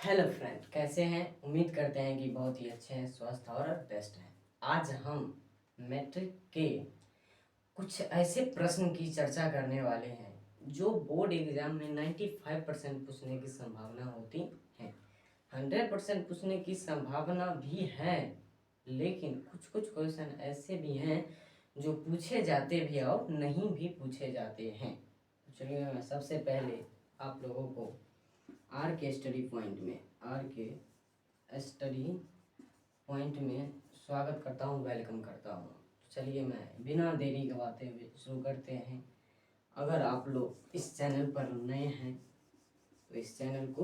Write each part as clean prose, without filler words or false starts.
Hello friend, कैसे हैं? उम्मीद करते हैं कि बहुत ही अच्छे हैं, स्वस्थ और बेस्ट हैं। आज हम मैट्रिक के कुछ ऐसे प्रश्न की चर्चा करने वाले हैं जो बोर्ड एग्जाम में 95% पूछने की संभावना होती है। 100% पूछने की संभावना भी है, लेकिन कुछ कुछ क्वेश्चन ऐसे भी हैं जो पूछे जाते भी और नहीं भी पूछे जाते हैं। चलिए, मैं सबसे पहले आप लोगों को आर के स्टडी पॉइंट में स्वागत करता हूँ, वेलकम करता हूँ। चलिए, मैं बिना देरी गवाते हुए शुरू करते हैं। अगर आप लोग इस चैनल पर नए हैं तो इस चैनल को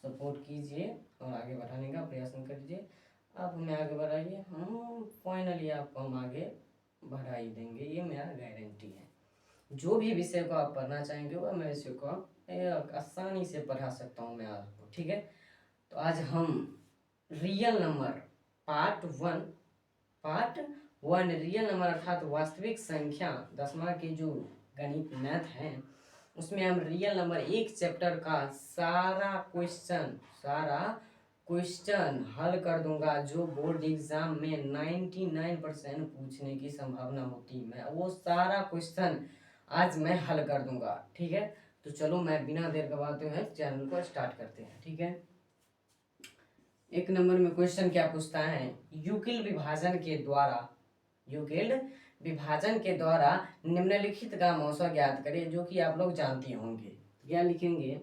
सपोर्ट कीजिए और आगे बढ़ाने का प्रयास कीजिए। आप हमें आगे बढ़ाइए, हम फाइनली आपको हम आगे बढ़ा ही देंगे, ये मेरा गारंटी है। जो भी विषय को आप पढ़ना चाहेंगे वह मैं विषय को आप आसानी से पढ़ा सकता हूँ मैं आपको, ठीक है। तो आज हम real number part one real number अर्थात वास्तविक संख्या 10वां के जो गणित मैथ है उसमें हम रियल नंबर एक चैप्टर का सारा क्वेश्चन हल कर दूंगा। जो बोर्ड एग्जाम में 99% पूछने की संभावना होती, मैं वो सारा क्वेश्चन आज मैं हल कर दूंगा, ठीक है। तो चलो, मैं बिना देर गवाते हुए चैनल को स्टार्ट करते हैं, ठीक है। एक नंबर में क्वेश्चन क्या पूछता है? यूक्लिड विभाजन के द्वारा निम्नलिखित का मौसा ज्ञात करें, जो कि आप लोग जानते होंगे। क्या लिखेंगे?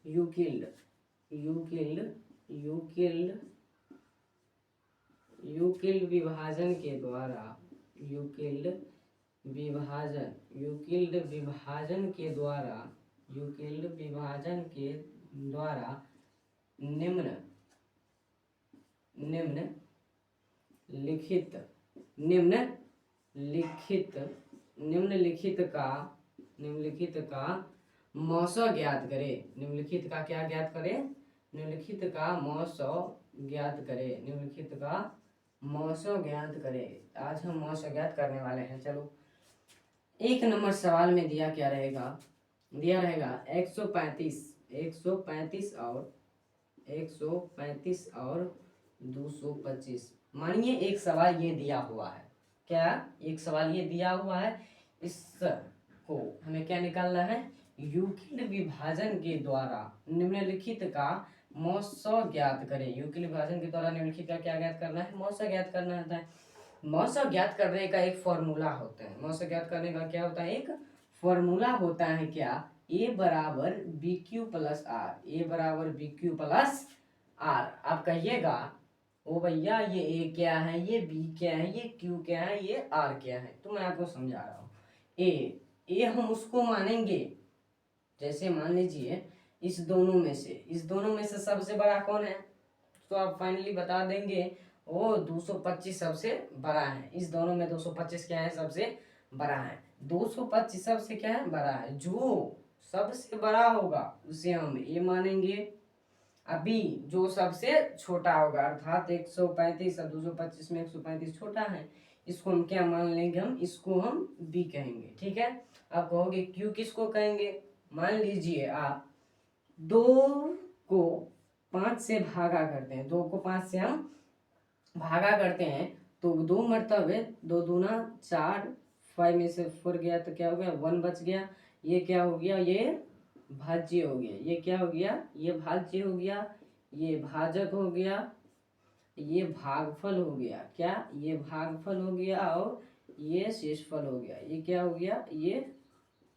यूक्लिड यूक्लिड यूक्लिड यूक्लिड विभाजन के द्वारा निम्नलिखित का मौसा ज्ञात करे। निम्नलिखित का क्या ज्ञात करे? निम्नलिखित का मौसा ज्ञात करे। आज हम मौसा ज्ञात करने वाले हैं। चलो, एक नंबर सवाल में दिया क्या रहेगा? दिया रहेगा 135 और 225। मानिए एक सवाल ये दिया हुआ है। क्या? एक सवाल ये दिया हुआ है, इसको हमें क्या निकालना है? यूक्लिड विभाजन के द्वारा निम्नलिखित का मौसा ज्ञात करें। यूक्लिड विभाजन के द्वारा निम्नलिखित का क्या ज्ञात करना है? मौसा ज्ञात करना होता है। मौसा ज्ञात करने का एक फॉर्मूला होता है। मौसा ज्ञात करने का क्या होता है? एक फॉर्मूला होता है। क्या? ए बराबर बी क्यू प्लस आर। आप कहिएगा, ओ भैया ये ए क्या है, ये बी क्या है, ये क्यू क्या है, ये आर क्या है। तो मैं आपको समझा रहा हूँ। ए हम उसको मानेंगे, जैसे मान लीजिए इस दोनों में से सबसे बड़ा कौन है, तो आप फाइनली बता देंगे वो 225 सबसे बड़ा है। इस दोनों में 225 क्या है? सबसे बड़ा है। 225 सबसे क्या है? बड़ा है। जो सबसे बड़ा होगा उसे हम ए मानेंगे। अभी जो सबसे छोटा होगा अर्थात 135 और 225 में 135 छोटा है, इसको हम क्या मान लेंगे? हम इसको हम बी कहेंगे, ठीक है। आप कहोगे क्यू किसको कहेंगे? मान लीजिए आप 2 को 5 से भागा करते हैं, 2 को 5 से हम भागा करते हैं तो 2 मरतबे 2 दूना 4, 5 में से 4 गया तो क्या हो गया? 1 बच गया। ये क्या हो गया? ये भाज्य हो गया। ये क्या हो गया? ये भाज्य हो गया। ये भाजक हो गया। ये भागफल हो गया। क्या? ये भागफल हो गया और ये शेषफल हो गया। ये क्या हो गया? ये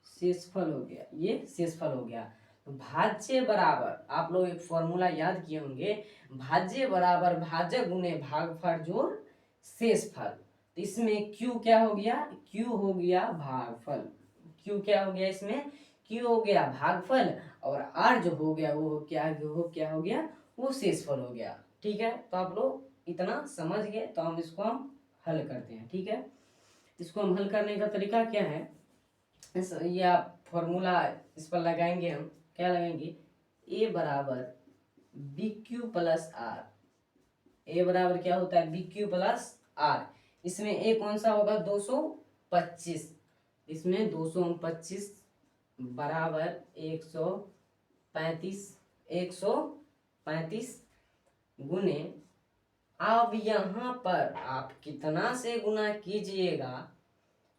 शेषफल हो गया। ये शेषफल हो गया। तो भाज्य बराबर, आप लोग एक फॉर्मूला याद किए होंगे, भाज्य बराबर भाजक गुने भागफल जोड़ शेषफल। तो इसमें क्यू क्या हो गया? क्यू हो गया भागफल। क्यू क्या हो गया? इसमें क्यू हो गया भागफल और आर जो हो गया वो क्या हो गया? वो शेषफल हो गया, ठीक है। तो आप लोग इतना समझ गए, तो हम इसको हम हल करते हैं, ठीक है। इसको हम हल करने का तरीका क्या है? ये आप फॉर्मूला इस पर लगाएंगे। हम क्या लगाएंगे? ए बराबर B Q plus R. A बराबर क्या होता है? B Q plus R. इसमें ए कौन सा होगा? 225। इसमें 225 बराबर 135 35 गुने, अब यहाँ पर आप कितना से गुना कीजिएगा,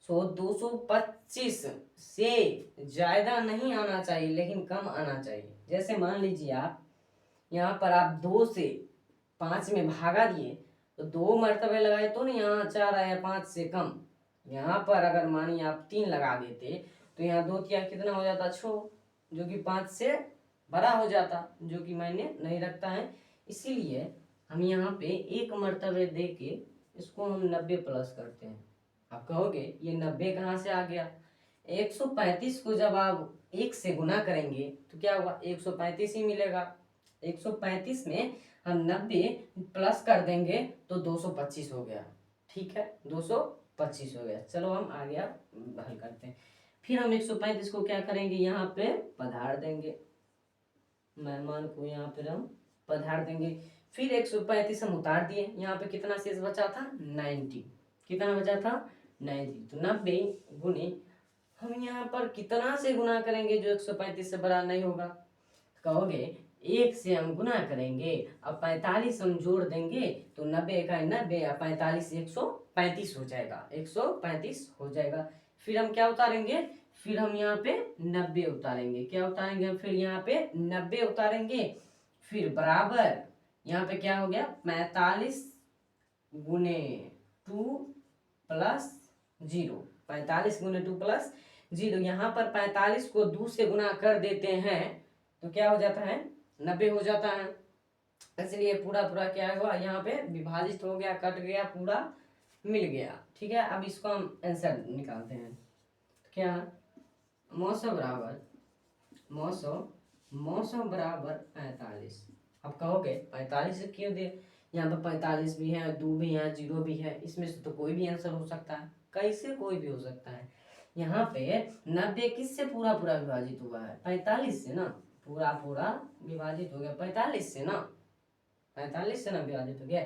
सो 225 से ज़्यादा नहीं आना चाहिए लेकिन कम आना चाहिए। जैसे मान लीजिए आप यहाँ पर आप 2 से 5 में भागा दिए तो 2 मरतबे लगाए तो नहीं, यहाँ 4 आया 5 से कम। यहाँ पर अगर मानिए आप 3 लगा देते तो यहाँ 2 तिया कितना हो जाता, 6, जो कि 5 से बड़ा हो जाता, जो कि मायने नहीं रखता है। इसीलिए हम यहाँ पे 1 मरतबे दे के इसको हम 90 प्लस करते हैं। आप कहोगे ये 90 कहाँ से आ गया, 135 को जब आप 1 से गुना करेंगे तो क्या होगा, 135 ही मिलेगा। 135 में हम 90 प्लस कर देंगे तो 225 हो गया। ठीक है, 225 हो गया। चलो हम आगे हल करते हैं। फिर हम 135 को क्या करेंगे, यहाँ पे पधार देंगे, मेहमान को यहाँ पे हम पधार देंगे। फिर 135 हम उतार दिए, यहाँ पे कितना शेष बचा था, 90। कितना बचा था, 90। तो 90 गुने हम यहाँ पर कितना से गुना करेंगे जो 135 से बड़ा नहीं होगा। कहोगे 1 से हम गुना करेंगे, अब 45 हम जोड़ देंगे तो 90 का 90 और 45 135 हो जाएगा, 135 हो जाएगा। फिर हम क्या उतारेंगे, फिर हम यहाँ पे 90 उतारेंगे। क्या उतारेंगे हम, फिर यहाँ पे 90 उतारेंगे। फिर बराबर यहाँ पे क्या हो गया, 45 गुने 2 प्लस 0, 45 गुने 2 प्लस 0। यहाँ पर 45 को 2 से गुना कर देते हैं तो क्या हो जाता है, 90 हो जाता है। इसलिए पूरा पूरा क्या हुआ, यहाँ पे विभाजित हो गया, कट गया, पूरा मिल गया। ठीक है, अब इसको हम आंसर निकालते हैं। क्या, 900 बराबर 900 बराबर 45। अब कहोगे 45 से क्यों दे, यहाँ पर 45 भी है, 2 भी है, 0 भी है, इसमें से तो कोई भी आंसर हो सकता है। कैसे कोई भी हो सकता है, यहाँ पे 90 किससे पूरा पूरा विभाजित हुआ है, 45 से ना, पूरा पूरा विभाजित हो गया 45 से ना, 45 से ना विभाजित हो गया।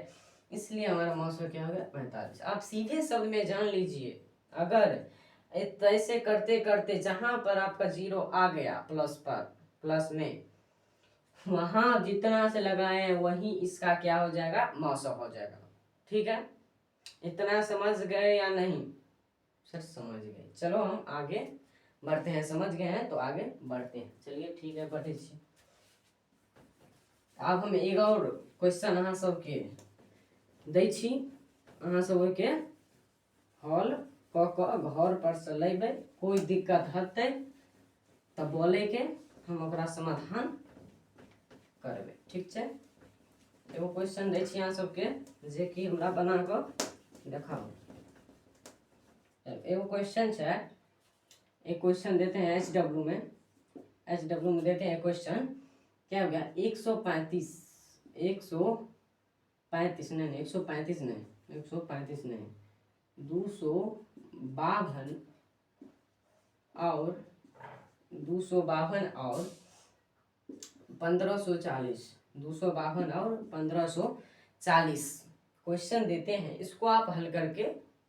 इसलिए हमारा मौसम क्या हो गया, 45। आप सीधे शब्द में जान लीजिए, अगर ऐसे करते करते जहां पर आपका 0 आ गया प्लस पर, प्लस में, वहां जितना से लगाए हैं वही इसका क्या हो जाएगा, मौसम हो जाएगा। ठीक है, इतना समझ गए या नहीं, सर समझ गए। चलो हम आगे बढ़ते हैं, समझ गए हैं तो आगे बढ़ते हैं। चलिए ठीक है, बढ़े छी। अब हम एक और क्वेश्चन अहाँ सबके दै छी, अहाँ सबके हल क के घर पर से लेबै, कोई दिक्कत हेतै तऽ बोले के, हम ओकरा समाधान करबै। ठीक छै, एगो क्वेश्चन दै छी अहाँ सबके, जे कि हमरा बना कऽ देखाओ। एगो क्वेश्चन है, एक क्वेश्चन देते हैं HW में, HW में देते हैं क्वेश्चन, क्या हो गया, 135 नहीं 135 नहीं 135 नहीं 252 और 252 और 1540, 252 और 1540 क्वेश्चन देते हैं। इसको आप हल करके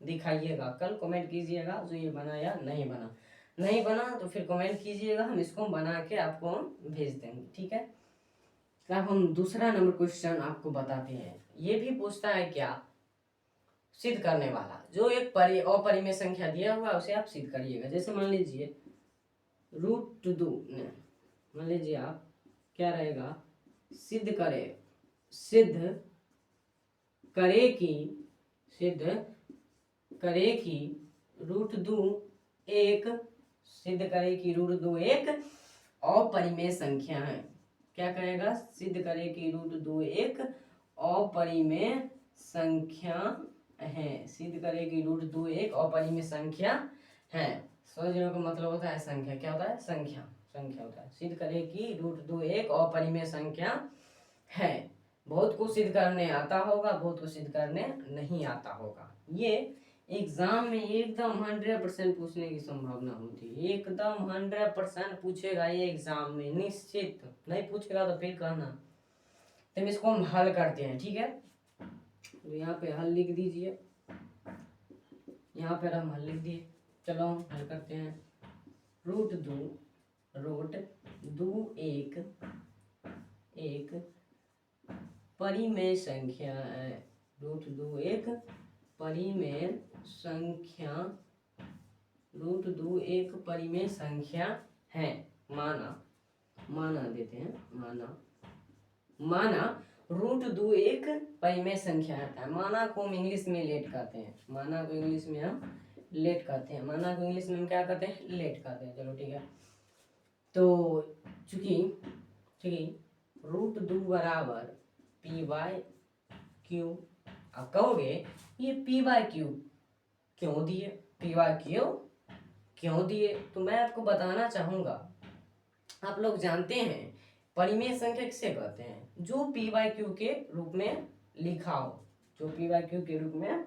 दिखाइएगा, कल कमेंट कीजिएगा जो ये बना या नहीं बना। नहीं बना तो फिर कमेंट कीजिएगा, हम इसको बना के आपको हम भेज देंगे। ठीक है, अब हम दूसरा नंबर क्वेश्चन आपको बताते हैं। ये भी पूछता है क्या, सिद्ध करने वाला, जो एक अपरिमेय संख्या दिया हुआ उसे आप सिद्ध करिएगा। जैसे मान लीजिए √2, मान लीजिए आप क्या रहेगा, सिद्ध करे कि √2 एक, सिद्ध करे कि √2 एक अपरिमेय संख्या है। क्या करेगा, सिद्ध करे कि √2 एक अपरिमेय संख्या है। सिद्ध करे कि √2 एक अपरिमेय संख्या है। समझ रहे हो का मतलब होता है संख्या, क्या होता है, संख्या होता है। सिद्ध करे कि √2 एक अपरिमेय संख्या है। बहुत कुछ सिद्ध करने आता होगा, बहुत कुछ सिद्ध करने नहीं आता होगा। ये एग्जाम में एकदम 100% पूछने की संभावना होती है, एकदम 100% पूछेगा ये एग्जाम में, निश्चित। नहीं पूछेगा तो फिर कहना। तो इसको हम हल करते हैं। ठीक है, तो यहाँ पे हल लिख दीजिए, यहाँ पर हम हल लिख दिए। चलो हम हल करते हैं। √2 एक परिमेय संख्या है। √2 एक परिमेय संख्या, √2 एक परिमेय संख्या है। माना देते हैं, माना √2 एक परिमेय संख्या है। माना को हम इंग्लिश में लेट कहते हैं, माना को इंग्लिश में हम लेट कहते हैं, माना को इंग्लिश में हम क्या कहते हैं, लेट कहते हैं। चलो ठीक है, तो चूंकि √2 बराबर p/q, अब कहोगे ये p/q क्यों दिए, p/q क्यों दिए, तो मैं आपको बताना चाहूंगा। आप लोग जानते हैं परिमेय संख्या किसे कहते हैं, जो p/q के रूप में लिखा हो, जो p/q के रूप में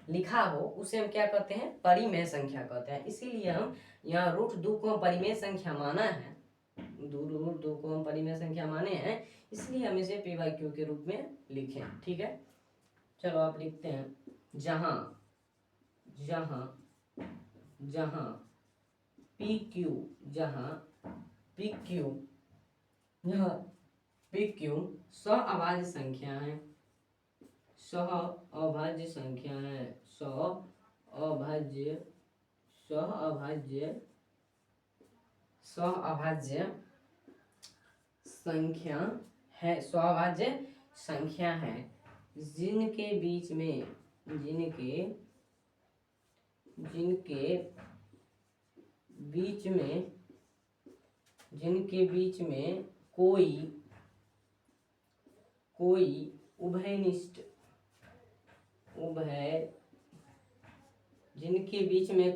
लिखा हो उसे हम क्या कहते हैं, परिमेय संख्या कहते हैं। इसीलिए हम यहाँ √2 को हम परिमेय संख्या माना है, √2 को हम परिमेय संख्या माने हैं, इसलिए हम इसे p/q के रूप में लिखे। ठीक है, चलो आप लिखते हैं जहां PQ सहअभाज्य संख्या है, सहअभाज्य संख्या है, सहअभाज्य संख्या है, सहअभाज्य संख्या है, जिनके बीच में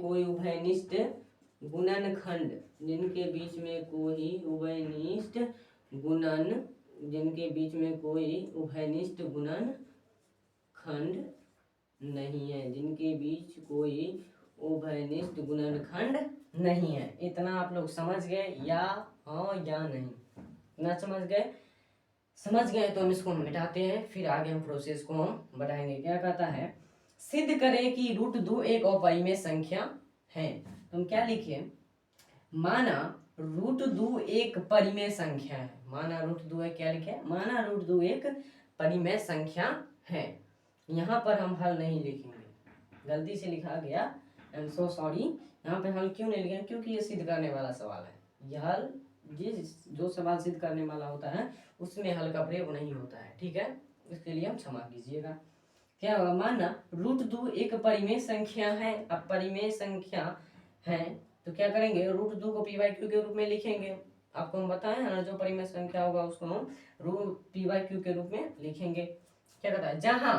कोई उभयनिष्ठ गुणनखंड, जिनके बीच में कोई उभयनिष्ठ गुणनखंड नहीं है, जिनके बीच कोई उभयनिष्ठ गुणनखंड नहीं है। इतना आप लोग समझ गए या हाँ या नहीं, ना समझ गए तो हम इसको मिटाते हैं, फिर आगे हम प्रोसेस को हम बढ़ाएंगे। क्या कहता है, सिद्ध करें कि √2 एक अपरिमेय संख्या है। तो हम क्या लिखे, माना √2 एक परिमेय संख्या है, माना √2 एक क्या लिखे, माना √2 एक परिमेय संख्या है। यहाँ पर हम हल नहीं लिखेंगे, गलती से लिखा गया, आई एम सो सॉरी। यहाँ पे हल क्यों नहीं लिखेंगे, क्योंकि ये सिद्ध करने वाला सवाल है। यह हल जो सवाल सिद्ध करने वाला होता है उसमें हल का प्रयोग नहीं होता है। ठीक है, इसके लिए हम क्षमा कीजिएगा। क्या होगा, माना √2 एक परिमेय संख्या है। अब परिमेय संख्या है तो क्या करेंगे, √2 को p/q के रूप में लिखेंगे। आपको हम बताएं ना, जो परिमेय संख्या होगा उसको हम p/q के रूप में लिखेंगे। क्या कहता है, जहां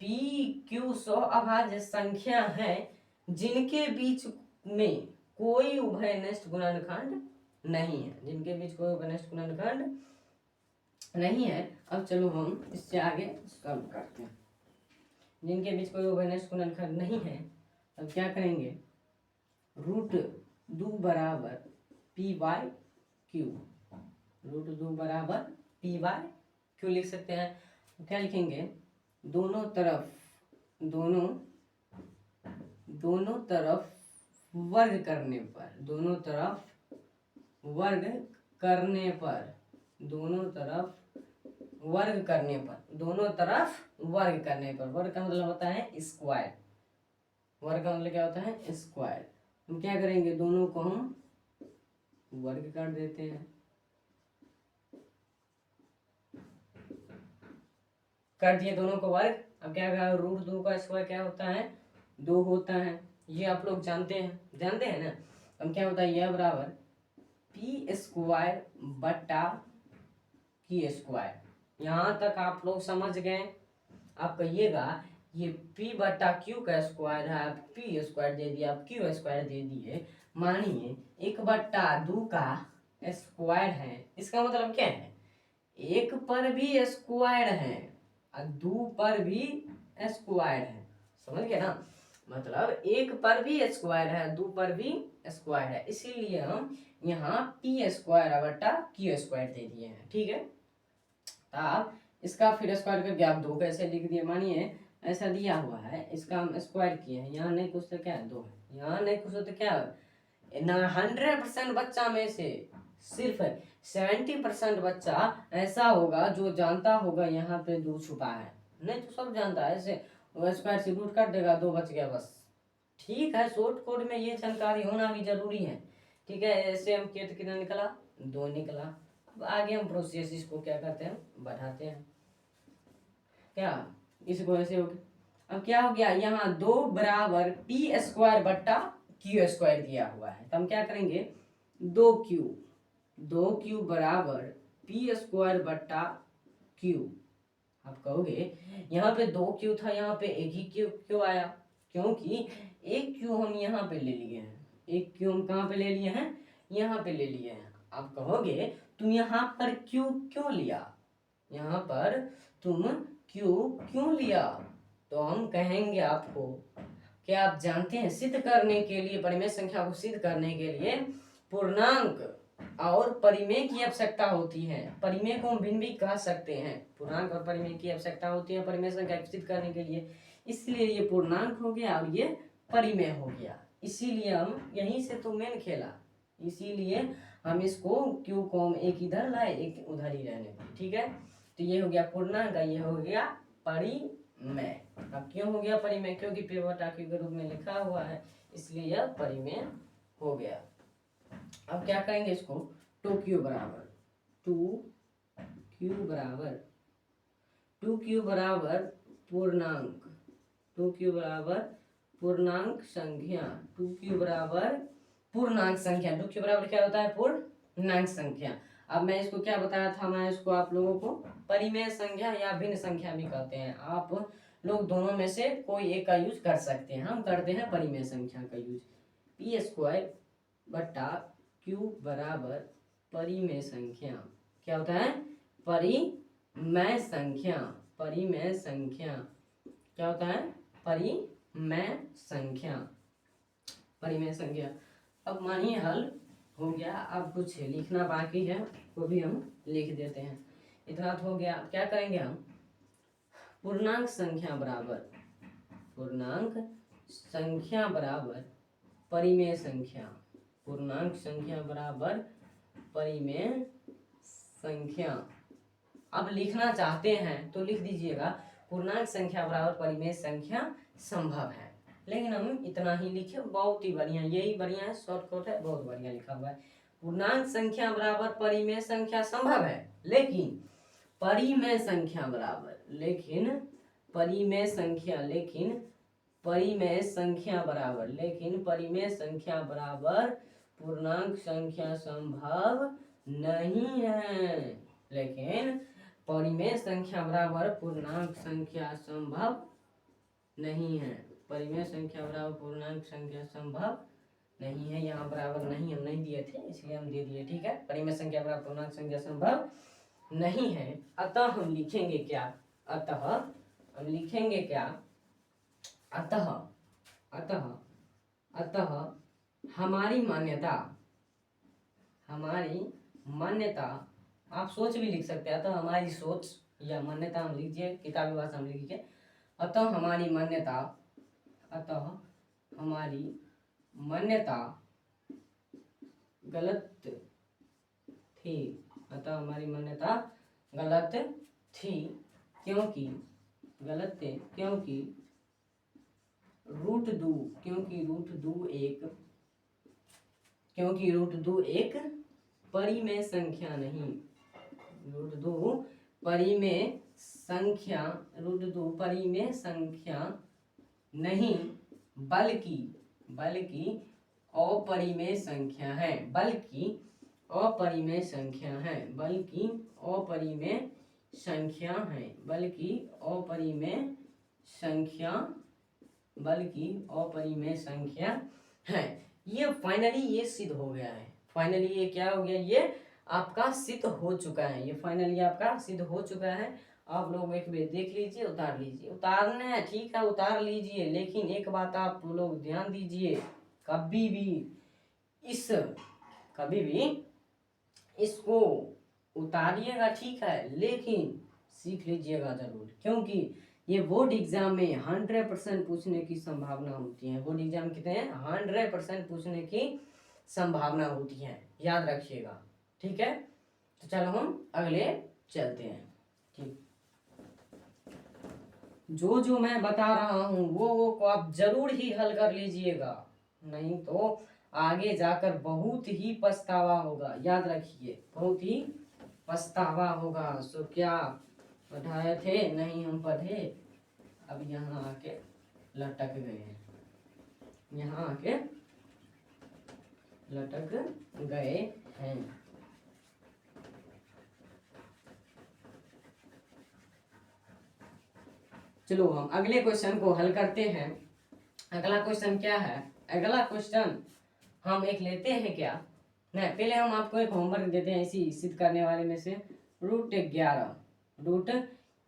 p/q सहअभाज्य संख्या है, जिनके बीच में कोई उभयनिष्ठ गुणनखंड नहीं है, जिनके बीच कोई उभयनिष्ठ गुणनखंड नहीं है। अब चलो हम इससे आगे सॉल्व करते हैं। जिनके बीच कोई उभयनिष्ठ गुणनखंड नहीं है, अब क्या करेंगे, √2 बराबर p/q, √2 बराबर p/q लिख सकते हैं। क्या लिखेंगे, दोनों तरफ वर्ग करने पर, दोनों तरफ वर्ग करने पर वर्ग का मतलब होता है स्क्वायर, वर्ग का मतलब क्या होता है, स्क्वायर। हम क्या करेंगे, दोनों को हम वर्ग कर देते हैं, कर दिए दोनों को वर्ग। अब क्या कहा, √2 का स्क्वायर क्या होता है, 2 होता है, ये आप लोग जानते हैं ना। हम क्या होता है, यह बराबर p² बटा q²। यहाँ तक आप लोग समझ गए। आप कहिएगा ये p/q का स्क्वायर है, आप p² दे दिए, आप q² दे दिए। मानिए 1/2 का स्क्वायर है, इसका मतलब क्या है, 1 पर भी स्क्वायर है और 2 पर भी स्क्वायर है। समझ गए ना, मतलब 1 पर भी स्क्वायर है, 2 पर भी स्क्वायर है, इसीलिए हम यहाँ p² बटा q² दे दिए हैं। ठीक है, आप इसका फिर स्क्वायर करके आप 2 कैसे लिख दिए, मानिए ऐसा दिया हुआ है, इसका हम स्क्वायर किए हैं, यहाँ नहीं कुछ तो क्या है, 2 है, यहाँ नहीं कुछ तो क्या है ना। 100% बच्चा में से सिर्फ 70% बच्चा ऐसा होगा जो जानता होगा यहाँ पे 2 छुपा है, नहीं तो सब जानता है, ऐसे स्क्वायर से रूट काट देगा, 2 बच गया बस। ठीक है, शॉर्ट कोड में ये जानकारी होना भी जरूरी है। ठीक है, ऐसे हम कितना निकला, 2 निकला। अब आगे हम प्रोसेस इसको क्या करते हैं, बढ़ाते हैं। क्या इसको ऐसे हो गया, अब क्या हो गया, यहाँ 2 बराबर पी स्क्वायर बट्टा क्यू स्क्वायर दिया हुआ है, तो हम क्या करेंगे, 2 क्यू बराबर पी स्क्वायर बट्टा क्यू। आप कहोगे यहाँ पे 2 क्यू था, यहाँ पे एक ही क्यू क्यों आया, क्योंकि एक क्यू हम यहाँ पे ले लिए हैं, एक क्यू हम कहाँ पे ले लिए हैं, यहाँ पे ले लिए हैं। आप कहोगे तुम यहाँ पर क्यू क्यों लिया, यहाँ पर तुम क्यू क्यों लिया, तो हम कहेंगे आपको कि आप जानते हैं सिद्ध करने के लिए, परिमेय संख्या को सिद्ध करने के लिए पूर्णांक और परिमेय की आवश्यकता होती है। परिमेय को हम भिन्न भी कह सकते हैं, पूर्णांक और परिमेय की आवश्यकता होती है परिमेय संख्या को सिद्ध करने के लिए, इसलिए ये पूर्णांक हो गया और ये परिमेय हो गया। इसीलिए हम यहीं से तो मेन खेला, इसीलिए हम इसको क्यू को हम एक इधर लाए, एक उधर ही रहने दें। ठीक है, तो ये हो गया पूर्णांक, ये हो गया परिमेय। अब क्यों हो गया परिमेय, क्योंकि P बटा Q के रूप में लिखा हुआ है, इसलिए यह परिमेय हो गया। अब क्या करेंगे इसको, 2Q बराबर पूर्णांक, 2Q बराबर पूर्णांक संख्या, 2Q बराबर पूर्णांक संख्या, 2Q बराबर क्या होता है, पूर्णांक संख्या। अब मैं इसको क्या बताया था, मैं इसको आप लोगों को परिमेय संख्या या भिन्न संख्या भी कहते हैं, आप लोग दोनों में से कोई एक का यूज कर सकते हैं, हम करते हैं परिमेय संख्या का यूज। पी स्क्वायर बट्टा क्यू बराबर परिमेय संख्या, क्या होता है, परिमेय संख्या, परिमेय संख्या क्या होता है, परिमेय संख्या, परिमेय संख्या। अब मानिए हल हो गया, अब कुछ लिखना बाकी है वो भी हम लिख देते हैं। इतना तो हो गया, क्या करेंगे हम, पूर्णांक संख्या बराबर, पूर्णांक संख्या बराबर परिमेय संख्या, पूर्णांक संख्या बराबर परिमेय संख्या। अब लिखना चाहते हैं तो लिख दीजिएगा पूर्णांक संख्या बराबर परिमेय संख्या संभव है, लेकिन हम इतना ही लिखे, बहुत ही बढ़िया, यही बढ़िया है, शॉर्टकट है, बहुत बढ़िया लिखा हुआ है। पूर्णांक संख्या बराबर परिमेय संख्या संभव है, लेकिन परिमेय संख्या बराबर, लेकिन परिमेय संख्या, लेकिन परिमेय संख्या बराबर, लेकिन परिमेय संख्या बराबर पूर्णांक संख्या संभव नहीं है, लेकिन परिमेय संख्या बराबर पूर्णांक संख्या संभव नहीं है, परिमेय संख्या बराबर पूर्णांक संख्या संभव नहीं है। यहाँ बराबर नहीं हम नहीं दिए थे, इसलिए हम दे दिए। ठीक है, परिमेय संख्या बराबर पूर्णांक संख्या संभव नहीं है, अतः हम लिखेंगे क्या, अतः हम लिखेंगे क्या, अतः अतः अतः हमारी मान्यता, हमारी मान्यता, आप सोच भी लिख सकते हैं, अतः हमारी सोच या मान्यता हम लीजिए, किताबी भाषा में लिखिए, अतः हमारी मान्यता, अतः हमारी मान्यता गलत थी, अतः हमारी मान्यता गलत थी, क्योंकि गलत थे, क्योंकि रूट दो एक परिमेय संख्या नहीं, रूट दो परिमेय संख्या नहीं, बल्कि अपरिमेय संख्या है, बल्कि अपरिमेय संख्या है, बल्कि अपरिमेय संख्या है, बल्कि अपरिमेय संख्या, बल्कि अपरिमेय संख्या है। ये फाइनली ये सिद्ध हो गया है, फाइनली ये क्या हो गया, ये आपका सिद्ध हो चुका है, ये फाइनली आपका सिद्ध हो चुका है। आप लोग एक बार देख लीजिए, उतार लीजिए, उतारना है ठीक है उतार लीजिए, लेकिन एक बात आप लोग ध्यान दीजिए, कभी भी इसको उतारिएगा ठीक है, लेकिन सीख लीजिएगा जरूर, क्योंकि ये बोर्ड एग्जाम में 100% पूछने की संभावना होती है, बोर्ड एग्जाम कितने हैं, 100% पूछने की संभावना होती है, याद रखिएगा। ठीक है, तो चलो हम अगले चलते हैं। ठीक, जो जो मैं बता रहा हूँ वो को आप जरूर ही हल कर लीजिएगा, नहीं तो आगे जाकर बहुत ही पछतावा होगा। याद रखिए, बहुत ही पछतावा होगा। सो क्या पढ़ाए थे, नहीं हम पढ़े, अब यहाँ आके लटक गए हैं, यहाँ आके लटक गए हैं। चलो हम अगले क्वेश्चन को हल करते हैं। अगला क्वेश्चन क्या है? अगला क्वेश्चन हम एक लेते हैं क्या, नहीं पहले हम आपको एक होमवर्क देते हैं इसी सिद्ध करने वाले में से। रूट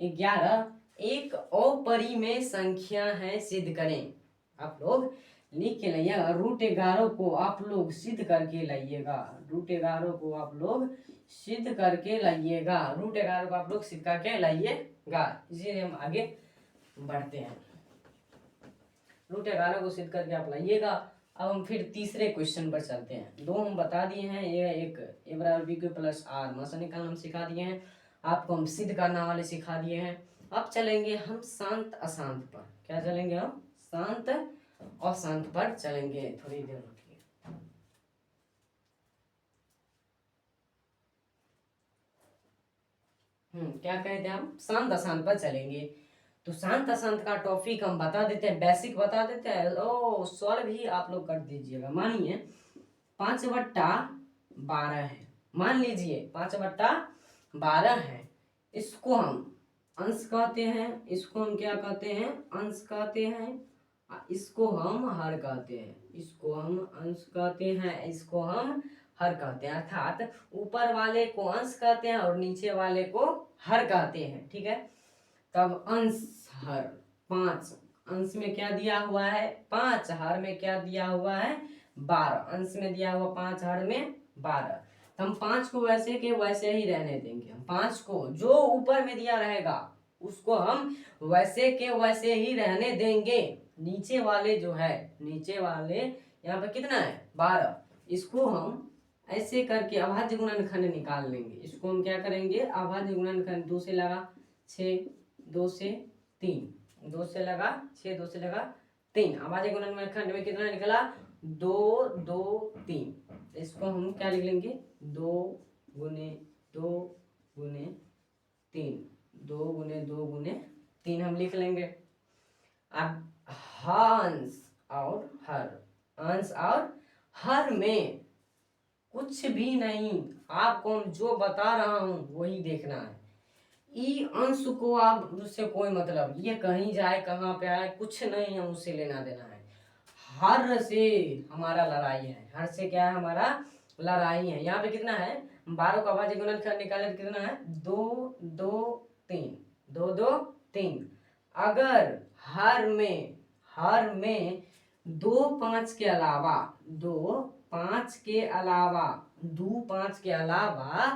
11 एक अपरिमेय संख्या है, सिद्ध करें। आप लोग लिख के लाइएगा, √11 को आप लोग सिद्ध करके लाइएगा। √11 को आप लोग सिद्ध करके लाइएगा। √11 को आप लोग सिद्ध करके लाइएगा। इसीलिए हम आगे बढ़ते हैं। √11 को सिद्ध करके आप लाइएगा। अब हम फिर तीसरे क्वेश्चन पर चलते हैं। दो हम बता दिए हैं, ये एक a बराबर b क्यूब प्लस r मसा निकालना हम सिखा दिए हैं, आपको हम सिद्ध करना वाले सिखा दिए हैं। अब चलेंगे हम शांत अशांत पर। क्या चलेंगे हम? शांत अशांत पर चलेंगे। थोड़ी देर रुकिए। क्या कहते हैं हम? शांत अशांत पर चलेंगे। तो शांत अशांत का टॉपिक हम बता देते हैं, बेसिक बता देते हैं। ओ सॉल्व भी आप लोग कर दीजिएगा। मानिए 5/12 है, मान लीजिए 5/12 है। इसको हम अंश कहते हैं, इसको हम क्या कहते हैं? अंश कहते हैं। इसको हम हर कहते हैं, इसको हम अंश कहते हैं, इसको हम हर कहते हैं। अर्थात ऊपर वाले को अंश कहते हैं और नीचे वाले को हर कहते हैं। ठीक है, तब अंश हर 5, अंश में क्या दिया हुआ है? 5, हर में क्या दिया हुआ है? 12। अंश में दिया हुआ 5, हर में 12। तो हम 5 को वैसे के वैसे ही रहने देंगे। हम 5 को जो ऊपर में दिया रहेगा उसको हम वैसे के वैसे ही रहने देंगे। नीचे वाले जो है, नीचे वाले यहाँ पे कितना है? 12। इसको हम ऐसे करके अभाज्य गुणनखंड निकाल लेंगे। इसको हम क्या करेंगे? अभाज्य गुणनखंड 2 से लगा 6, 2 से 3, 2 से लगा 6, 2 से लगा 3। अभाज्य गुणनखंड में कितना निकला? 2, 2, 3। इसको हम क्या लिख लेंगे? 2 गुने 2 गुने 3, 2 गुने 2 गुने 3 हम लिख लेंगे। अब अंश और हर, अंश और हर में कुछ भी नहीं, आपको हम जो बता रहा हूं वही देखना है। ई अंश को आप उससे कोई मतलब, ये कहीं जाए कहाँ पे आए कुछ नहीं, हम उससे लेना देना है। हर से हमारा लड़ाई है, हर से क्या है? हमारा लड़ाई है। यहाँ पे कितना है? 12 का अभाज्य गुणनखंड निकाले तो कितना है? 2, 2, 3, 2, 2, 3। अगर हर में 2 5 के अलावा 2 5 के अलावा 2 5 के अलावा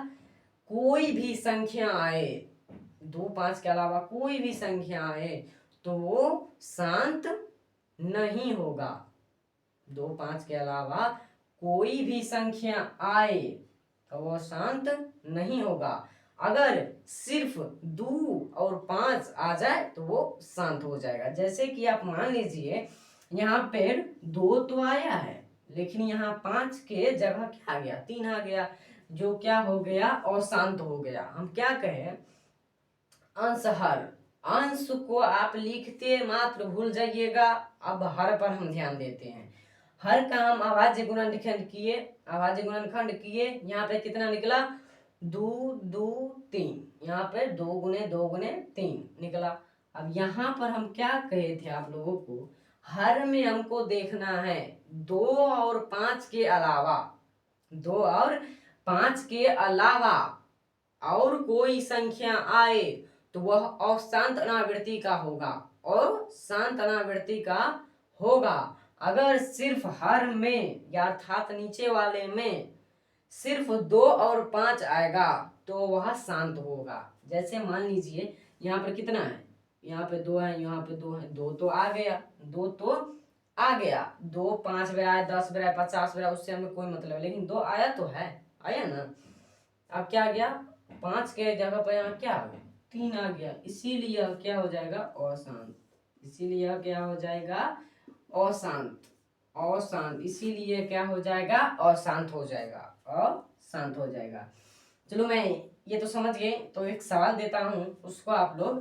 कोई भी संख्या आए, 2 5 के अलावा कोई भी संख्या आए तो वो शांत नहीं होगा। 2 5 के अलावा कोई भी संख्या आए तो वो शांत नहीं होगा। अगर सिर्फ 2 और 5 आ जाए तो वो शांत हो जाएगा। जैसे कि आप मान लीजिए यहाँ पे 2 तो आया है, लेकिन यहाँ 5 के जगह क्या आ गया? 3 आ गया, जो क्या हो गया? अशांत हो गया। हम क्या कहें? अंश हर। अंश को आप लिखते मात्र भूल जाइएगा। अब हर पर हम ध्यान देते हैं। हर का हम अभाज्य गुणनखंड किए, अभाज्य गुणनखंड किए। यहाँ पे कितना निकला? 2, 2, 3। यहाँ पे 2 गुने 2 गुने 3 निकला। अब यहाँ पर हम क्या कहे थे आप लोगों को? हर में हमको देखना है 2 और 5 के अलावा, 2 और 5 के अलावा और कोई संख्या आए तो वह अशांत अनावृत्ति का होगा, और शांत अनावृत्ति का होगा। अगर सिर्फ हर में या अर्थात नीचे वाले में सिर्फ 2 और 5 आएगा तो वह शांत होगा। जैसे मान लीजिए यहाँ पर कितना है? यहाँ पे 2 है, यहाँ पे 2 है, 2 तो आ गया, 2 तो आ गया। 2 5 बार आया, 10 बार आया, 50 बार आया, उससे हमें कोई मतलब है, लेकिन 2 आया तो है, आया ना। अब क्या आ गया, 5 के जगह पर यहाँ क्या आ गया, 3 आ गया, इसीलिए यह क्या हो जाएगा, अशांत। इसीलिए यह क्या हो जाएगा, अशांत। अशांत, इसीलिए क्या हो जाएगा, अशांत हो जाएगा, अशांत हो जाएगा। चलो मैं ये तो समझ गए, तो एक सवाल देता हूँ, उसको आप लोग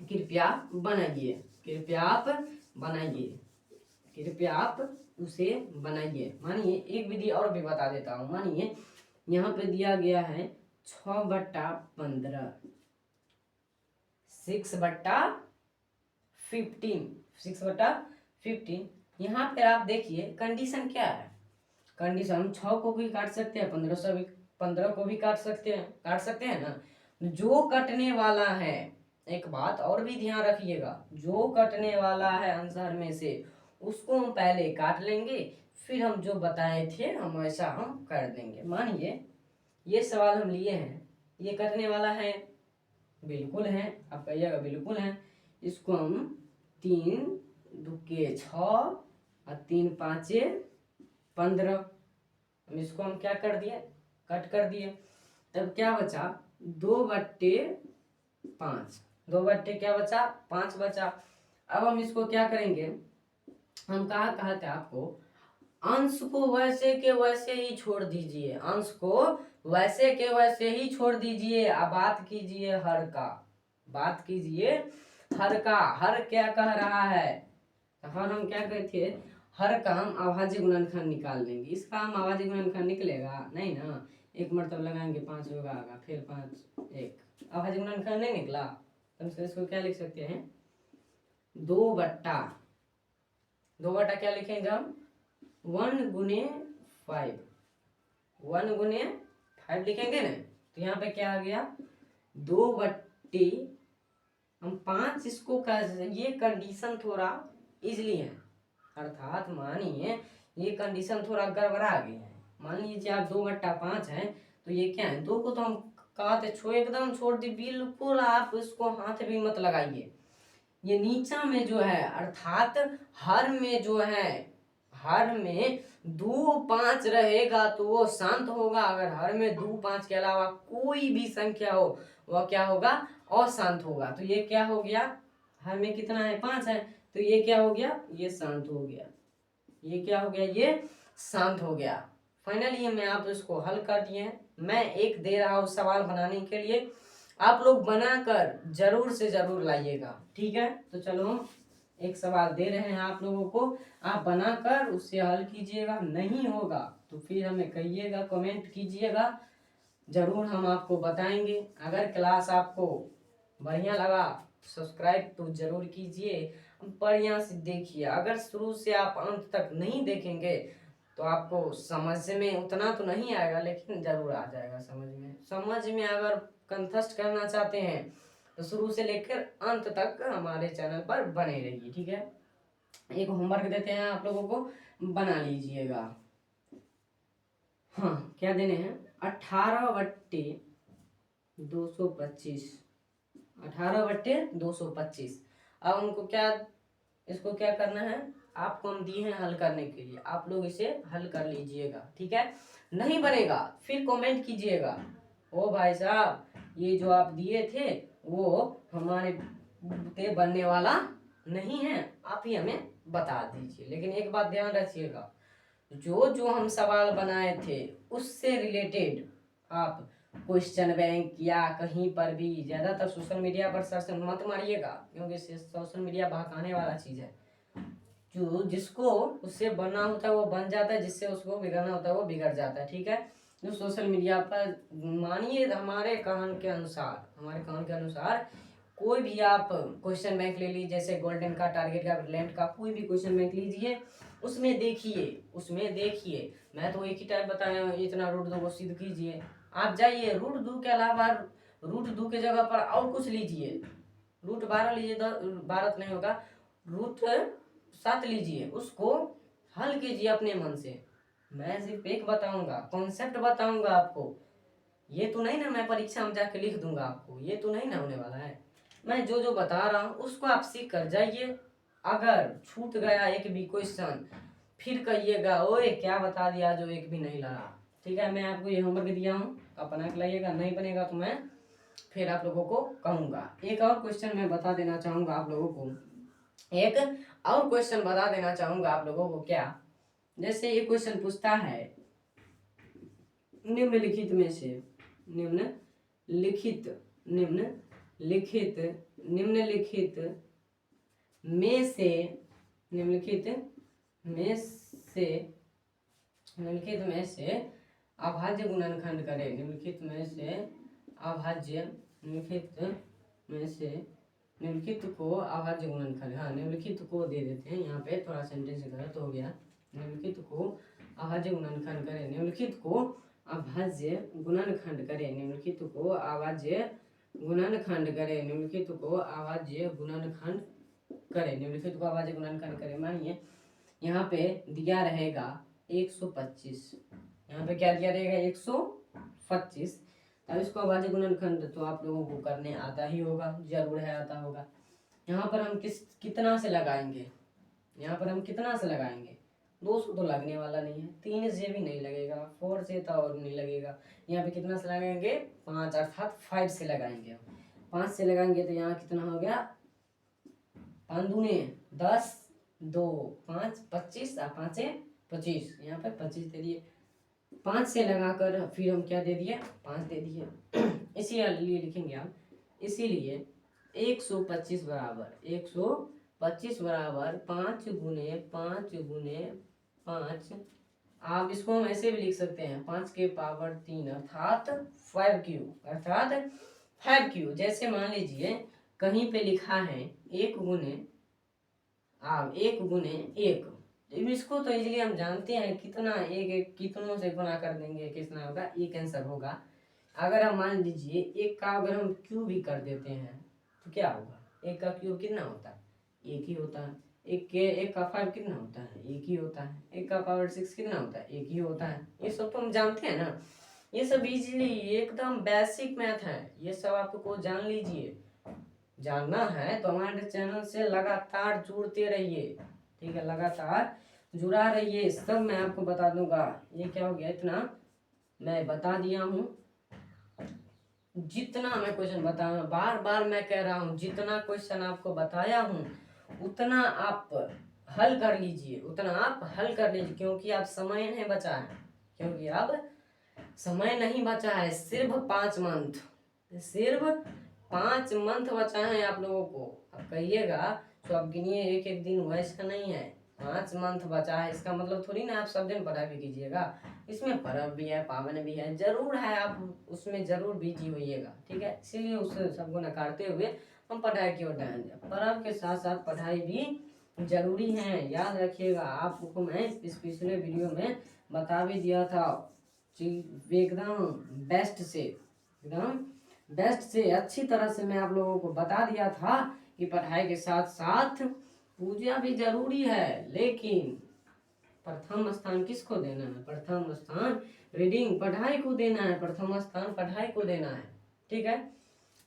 कृपया बनाइए, कृपया आप बनाइए, कृपया आप उसे बनाइए। मानिए एक विधि और भी बता देता हूँ। मानिए यहाँ पे दिया गया है 6/15, 6/15, 6/15। यहाँ पे आप देखिए कंडीशन क्या है, कंडीशन हम 6 को भी काट सकते हैं, 15 को भी काट सकते हैं ना। जो कटने वाला है, एक बात और भी ध्यान रखिएगा, जो कटने वाला है आंसर में से उसको हम पहले काट लेंगे, फिर हम जो बताए थे हम वैसा हम कर देंगे। मानिए ये सवाल हम लिए हैं, ये कटने वाला है, बिल्कुल है, आप कहिएगा बिल्कुल है। इसको हम 3 दूके 6 और 3 5 15, हम इसको हम क्या कर दिए, कट कर दिए। तब क्या बचा, 2/5, 2 क्या बचा, 5 बचा। अब हम इसको क्या करेंगे, हम कहा थे आपको, अंश को वैसे के वैसे ही छोड़ दीजिए, अंश को वैसे के वैसे ही छोड़ दीजिए। अब बात कीजिए हर का, बात कीजिए हर का। हर क्या कह रहा है, हर हम क्या कहते थे, हर का हम अभाज्य गुणनखंड निकाल लेंगे। इसका हम अभाज्य गुणनखंड निकलेगा नहीं ना, एक मरतब लगाएंगे 5 होगा, फिर 5 1, अभाज्य गुणनखंड नहीं निकला, तो हम इसको क्या लिख सकते हैं, 2/, क्या लिखेंगे हम, 1/5, 1/5 लिखेंगे ना। तो यहाँ पे क्या आ गया, 2/, हम 5 इसको कर, ये कंडीशन थोड़ा इजली है, अर्थात मानिए ये कंडीशन थोड़ा गड़बड़ा गया है। मान लीजिए आप 2/5 है, तो ये क्या है, 2 को तो हम कहते एकदम छोड़ दी, बिल्कुल आप इसको हाथ भी मत लगाइए। ये नीचा में जो है, अर्थात हर में जो है, हर में 2 5 रहेगा तो वो शांत होगा। अगर हर में 2 5 के अलावा कोई भी संख्या हो वह क्या होगा, अशांत होगा। तो ये क्या हो गया, हर में कितना है, 5 है, तो ये क्या हो गया, ये शांत हो गया, ये क्या हो गया, ये शांत हो गया। फाइनली मैं आप इसको हल कर दिए हैं। मैं एक दे रहा हूँ सवाल बनाने के लिए, आप लोग बनाकर जरूर से जरूर लाइएगा, ठीक है। तो चलो हम एक सवाल दे रहे हैं आप लोगों को, आप बनाकर उससे हल कीजिएगा। नहीं होगा तो फिर हमें कहिएगा, कमेंट कीजिएगा, जरूर हम आपको बताएंगे। अगर क्लास आपको बढ़िया लगा सब्सक्राइब तो जरूर कीजिए, बढ़िया से देखिए। अगर शुरू से आप अंत तक नहीं देखेंगे तो आपको समझ में उतना तो नहीं आएगा, लेकिन जरूर आ जाएगा समझ में। समझ में अगर कंठस्थ करना चाहते हैं तो शुरू से लेकर अंत तक हमारे चैनल पर बने रहिए, ठीक है। एक होमवर्क देते हैं आप लोगों को, बना लीजिएगा। हाँ क्या देने हैं, 18/225, 18/225। अब उनको क्या, इसको क्या करना है, आपको हम दिए हैं हल करने के लिए, आप लोग इसे हल कर लीजिएगा, ठीक है। नहीं बनेगा फिर कमेंट कीजिएगा, ओ भाई साहब ये जो आप दिए थे वो हमारे से बनने वाला नहीं है, आप ही हमें बता दीजिए। लेकिन एक बात ध्यान रखिएगा, जो जो हम सवाल बनाए थे उससे रिलेटेड आप क्वेश्चन बैंक या कहीं पर भी, ज़्यादातर सोशल मीडिया पर सर्च मत मारिएगा, क्योंकि सोशल मीडिया बहकाने वाला चीज़ है। जो जिसको उससे बनना होता है वो बन जाता है, जिससे उसको बिगड़ना होता है वो बिगड़ जाता है, ठीक है। जो सोशल मीडिया पर, मानिए हमारे कान के अनुसार, हमारे कान के अनुसार कोई भी आप क्वेश्चन बैंक ले लीजिए, जैसे गोल्डन का, टारगेट का, ब्रिलियंट का, कोई भी क्वेश्चन बैंक लीजिए, उसमें देखिए, उसमें देखिए। मैं तो एक ही टाइप बताया हूँ, इतना रूट 2 को सिद्ध कीजिए। आप जाइए रूट 2 के अलावा, रूट 2 के जगह पर और कुछ लीजिए, रूट 12 लीजिए, 12 नहीं होगा, रूट 7 लीजिए, उसको हल कीजिए अपने मन से। मैं सिर्फ एक बताऊंगा, कॉन्सेप्ट बताऊंगा आपको। ये तो नहीं ना मैं परीक्षा में जाके लिख दूंगा आपको, ये तो नहीं ना होने वाला है। मैं जो जो बता रहा हूँ उसको आप सीख कर जाइए। अगर छूट गया एक भी क्वेश्चन फिर कहिएगा ओए क्या बता दिया जो एक भी नहीं लगा, ठीक है। मैं आपको ये होमवर्क दिया हूँ, आप बना के लाइएगा, नहीं बनेगा तो मैं फिर आप लोगों को कहूँगा। एक और क्वेश्चन मैं बता देना चाहूँगा आप लोगों को, एक और क्वेश्चन बता देना चाहूँगा आप लोगों को। क्या, जैसे ये क्वेश्चन पूछता है निम्नलिखित में से, निम्नलिखित निम्नलिखित निम्नलिखित में से निम्नलिखित में से निम्नलिखित में से अभाज्य गुणनखंड करें। निम्नलिखित में से अभाज्य, निम्नलिखित में से निम्नलिखित को अभाज्य गुणनखंड, हाँ निम्नलिखित को दे देते हैं, यहाँ पे थोड़ा सेंटेंस गलत हो गया। निम्नलिखित को अभाज्य गुणनखंड करें, निम्नलिखित को अभाज्य गुणनखंड करें, निम्नलिखित को अभाज्य गुणनखंड करें, निम्नलिखित को अभाज्य गुणनखंड करें, निम्नलिखित को अभाज्य गुणनखंड करें। मानिए यहाँ पे दिया रहेगा 125, यहाँ पे क्या दिया रहेगा 125, अब इसको अभाज्य गुणनखंड तो आप लोगों को करने आता ही होगा, जरूर है आता होगा। यहाँ पर हम कितना से लगाएंगे, यहाँ पर हम कितना से लगाएंगे, 200 तो लगने वाला नहीं है, 3 से भी नहीं लगेगा, 4 से तो और नहीं लगेगा। यहाँ पे कितना से लगाएंगे, 5 अर्थात 5 से लगाएंगे। 5 से लगाएंगे तो यहाँ कितना हो गया, 5 दूने 10, 2 5 25 और 5 25, यहाँ पे 25 दे दिए। 5 से लगाकर फिर हम क्या दे दिए, 5 दे दिए। इसीलिए लिखेंगे आप, इसीलिए 125 बराबर 5 गुने 5 गुने 5। आप इसको हम ऐसे भी लिख सकते हैं 5 के पावर 3 अर्थात 5 क्यू। जैसे मान लीजिए कहीं पे लिखा है 1 गुने 1, इसको तो इजीली हम जानते हैं कितना, एक कितनों से गुना कर देंगे, कितना होगा, एक आंसर होगा। अगर हम मान लीजिए 1 का अगर हम क्यूब भी कर देते हैं तो क्या होगा, 1 का क्यूब कितना होता है, 1 ही होता है। 1 का 5 कितना होता है, 1 ही होता है। 1 का पावर 6 कितना होता है, 1 ही होता है। ये सब तो हम जानते हैं ना, ये सब इजीली एकदम बेसिक मैथ है, ये सब आपको जान लीजिए। जानना है तो हमारे चैनल से लगातार जुड़ते रहिए, ठीक है, लगातार जुड़ा रहिए, सब मैं आपको बता दूंगा। ये क्या हो गया, इतना मैं बता दिया हूँ, जितना मैं क्वेश्चन बताया, बार बार मैं कह रहा हूँ, जितना क्वेश्चन आपको बताया हूँ उतना आप हल कर लीजिए, क्योंकि आप समय नहीं बचा है, सिर्फ 5 मंथ बचा है आप लोगों को। अब कहिएगा तो अब गिनिए, एक दिन वैस का नहीं है, 5 मंथ बचा है, इसका मतलब थोड़ी ना आप सब दिन पढ़ाई भी कीजिएगा, इसमें पर्व भी है, पावन भी है, जरूर है, आप उसमें जरूर बिजी होइएगा, ठीक है। इसीलिए उस सबको नकारते हुए हम पढ़ाई की ओर ध्यान दें। पर्व के साथ साथ पढ़ाई भी जरूरी है, याद रखिएगा। आपको मैं इस पिछले वीडियो में बता भी दिया था, एकदम बेस्ट से अच्छी तरह से मैं आप लोगों को बता दिया था कि पढ़ाई के साथ साथ पूजा भी जरूरी है, लेकिन प्रथम स्थान किसको देना है, प्रथम स्थान रीडिंग पढ़ाई को देना है, प्रथम स्थान पढ़ाई को देना है, ठीक है।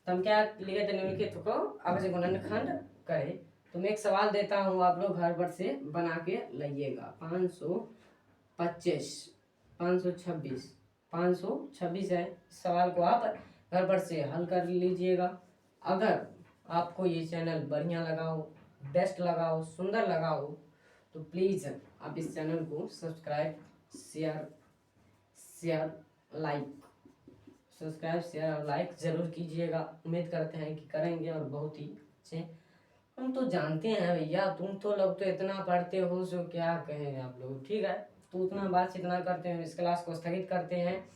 तो हम क्या लिखे थे, निम्नलिखित को अभाज्य गुणनखंड करें। तो मैं एक सवाल देता हूँ, आप लोग घर पर से बना के लाइएगा। 526 है, इस सवाल को आप घर पर से हल कर लीजिएगा। अगर आपको ये चैनल बढ़िया लगा हो, बेस्ट लगा हो, सुंदर लगा हो, तो प्लीज़ आप इस चैनल को सब्सक्राइब शेयर और लाइक ज़रूर कीजिएगा। उम्मीद करते हैं कि करेंगे, और बहुत ही अच्छे। हम तो जानते हैं भैया, तुम तो लोग तो इतना पढ़ते हो, सो क्या कहें आप लोग, ठीक है। तो उतना बात इतना करते हैं, इस क्लास को स्थगित करते हैं।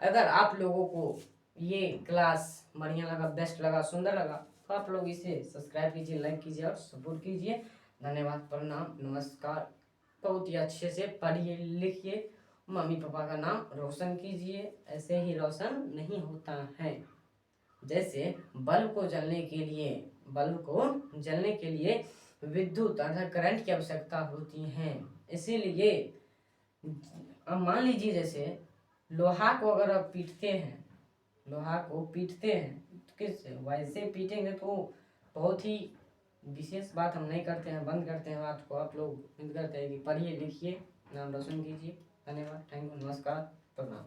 अगर आप लोगों को ये क्लास बढ़िया लगा, बेस्ट लगा, सुंदर लगा, तो आप लोग इसे सब्सक्राइब कीजिए, लाइक कीजिए और सपोर्ट कीजिए। धन्यवाद, प्रणाम, नमस्कार। बहुत ही अच्छे से पढ़िए लिखिए, मम्मी पापा का नाम रोशन कीजिए। ऐसे ही रोशन नहीं होता है, जैसे बल्ब को जलने के लिए विद्युत अर्थात करंट की आवश्यकता होती है। इसीलिए अब मान लीजिए जैसे लोहा को अगर आप पीटते हैं तो किससे, वैसे पीटेंगे तो बहुत ही विशेष बात हम नहीं करते हैं, बंद करते हैं बात को। आप लोग उम्मीद करते हैं कि पढ़िए लिखिए, नाम रोशन कीजिए। धन्यवाद, थैंक यू, नमस्कार, प्रणाम।